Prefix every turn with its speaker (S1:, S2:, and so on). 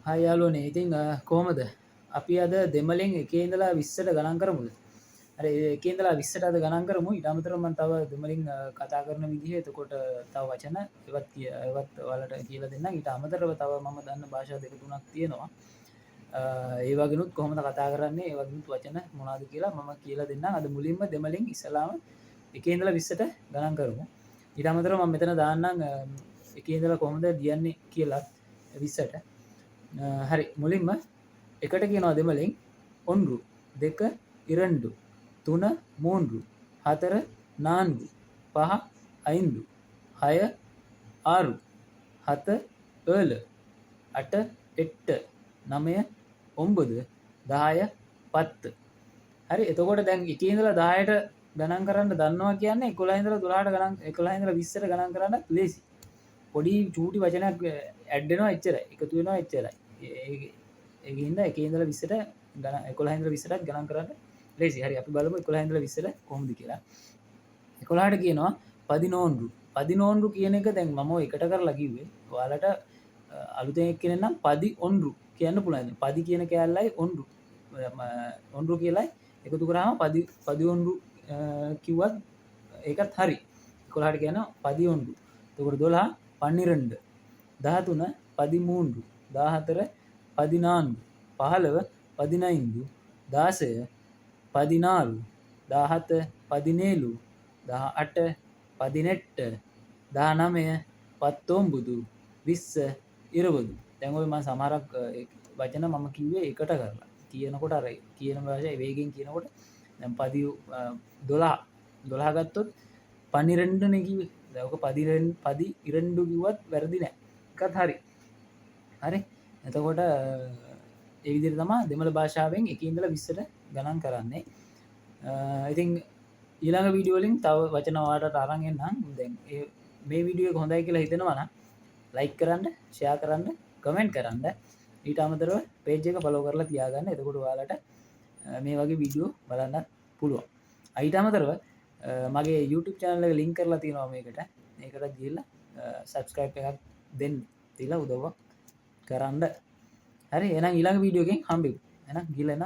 S1: හයි යාළුවනේ ඉතින් කොහොමද අපි අද දෙමළෙන් එකේ ඉඳලා 20ට ගණන් කරමුද? අර එකේ ඉඳලා 20ට අද ගණන් කරමු. ඊට අමතරව මම තව දෙමළෙන් කතා කරන විදිහ එතකොට තව වචන ඒවත් ඔයාලට කියලා දෙන්නම්. ඊට අමතරව තව මම දන්න භාෂා දෙක තුනක් තියෙනවා. ඒ වගේනුත් කොහොමද කතා කරන්නේ ඒ වගේනුත් වචන මොනවද කියලා මම කියලා දෙන්නම්. අද මුලින්ම දෙමළෙන් ඉස්සලාම එකේ ඉඳලා 20ට ගණන් කරමු. ඊට අමතරව මම මෙතන දාන්නම් එකේ ඉඳලා කොහොමද ලියන්නේ කියලා 20ට. හරි මුලින්ම එකට කියනවා දෙමළෙන් ஒன்று දෙක இரண்டு තුන மூன்று හතර நான்கு පහ ஐந்து හය ආරු හත ஏழு අට එට්ට නමය ඔම්බද 10 පත්ත. හරි එතකොට දැන් එකේ ඉඳලා 10ට ගණන් කරන්න දන්නවා කියන්නේ 11 ඉඳලා 12ට ගණන් 11 ඉඳලා 20ට ගණන් කරන්න ලේසි. පොඩි චූටි වචනයක් ඇඩ් වෙනවා එච්චරයි. එකතු වෙනවා එච්චරයි. ඒකින්ද එකේ ඉඳලා 20ට ගණන් 11 ඉඳලා 20ට ගණන් කරන්න ලේසි. හරි අපි බලමු 11 ඉඳලා 20ට කොහොමද කියලා. 11ට කියනවා 11. 11 කියන එක දැන් මම ඔය එකට කරලා කිව්වේ. ඔයාලට අලුතෙන් එක්කෙනෙක් නම් 11 කියන්න පුළුවන්. 10 කියන කෑල්ලයි 1 කියලායි එකතු කරාම 11 කිව්වත් ඒකත් හරි. 11ට කියනවා 11. එතකොට 12 12 13 13 14 14 15 15 16 16 17 17 18 18 19 19 20 20 දැන් ඔය මම සමහරක් වචන මම කිව්වේ එකට කරලා කියනකොට අර කියන භාෂාවේ වේගෙන් කියනකොට දැන් 12 ගත්තොත් 12 නේ කිව්වේ. දැන් ඔක 12 කිව්වත් වැරදි නෑ. එකත් හරි. හරි. එතකොට ඒ විදිහට තමයි දෙමළ භාෂාවෙන් එකේ ඉඳලා 20ට ගණන් කරන්නේ. ඉතින් ඊළඟ වීඩියෝ වලින් තව වචන ඔයාලට අරන් එන්නම්. දැන් මේ වීඩියෝ එක හොඳයි කියලා හිතෙනවා නම් ලයික් කරන්න, ෂෙයා කරන්න, කමෙන්ට් කරන්න. ඊට අමතරව පේජ් එක ෆලෝ කරලා තියාගන්න. එතකොට ඔයාලට මේ වගේ වීඩියෝ බලන්න පුළුවන්. ඊට අමතරව මගේ YouTube channel එක link කරලා තියෙනවා මේකට. මේකට ගිහිල්ලා subscribe එකක් දෙන්න. තියලා උදව්වක් කරන්න. හරි එහෙනම් ඊළඟ වීඩියෝ එකෙන් හම්බෙමු. එහෙනම් ගිහලා එන්න.